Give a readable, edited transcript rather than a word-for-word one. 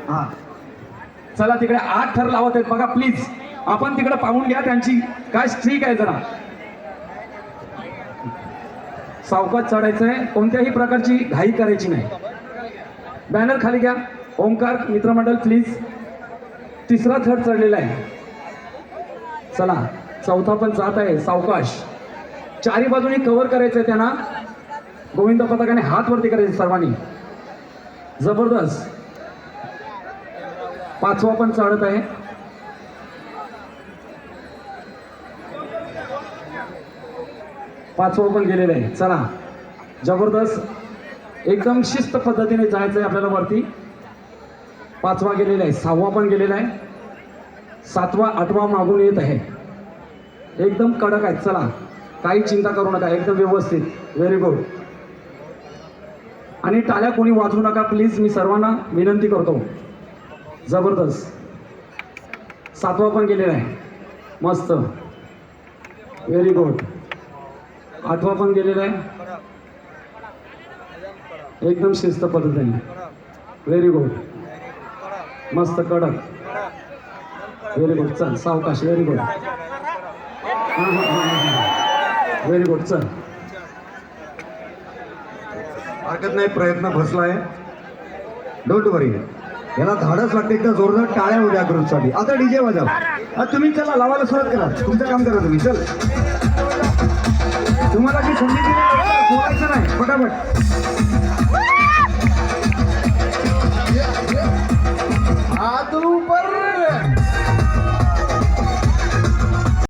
हा चला तिकडे 8 थर लावत आहेत बघा प्लीज. आपण तिकडे पाहून घ्या त्यांची काय स्ट्रीक आहे जरा. सावकाश चढायचंय, कोणत्याही प्रकारची घाई करायची नाही. बॅनर खाली घ्या. ओंकार मित्रमंडळ प्लीज. 3रा थर चढलेला आहे. चला 4था पण जात आहे सावकाश. 4ही बाजूनी कव्हर करायचंय त्यांना. गोविंद पथकाने हात वरती करायचे सर्वांनी. जबरदस्त. 5वा पण चढत आहे. 5वा पण गेलेलं आहे. चला जबरदस्त एकदम शिस्त पद्धतीने जायचं आहे आपल्याला वरती. 5वा गेलेला आहे. 6वा पण गेलेला आहे. 7वा 8वा मागून येत आहे. एकदम कडक आहेत. चला काही चिंता करू नका, एकदम व्यवस्थित. Very good. आणि टाळ्या कोणी वाजवू नका प्लीज, मी सर्वांना विनंती करतो. जबरदस्त. 7वा पण गेलेला आहे. मस्त. Very good. 8वा पण गेलेला आहे. एकदम शिस्त पद्धतीने. Very good. मस्त कडक. Very good. चल सावकाश. Very good. Very good. चल हरकत नाही, प्रयत्न फसलाय. डोंट वरी. याला धाडच लागते. एकदा जोरदार टाळ्या उद्या ग्रुपसाठी. आता डीजे वाजव. तुम्ही चला लावायला सुरुवात करा. तुमचं काम करा तुम्ही. चल तुम्हाला जी संधी दिली बोलायचं नाही. फटाफट.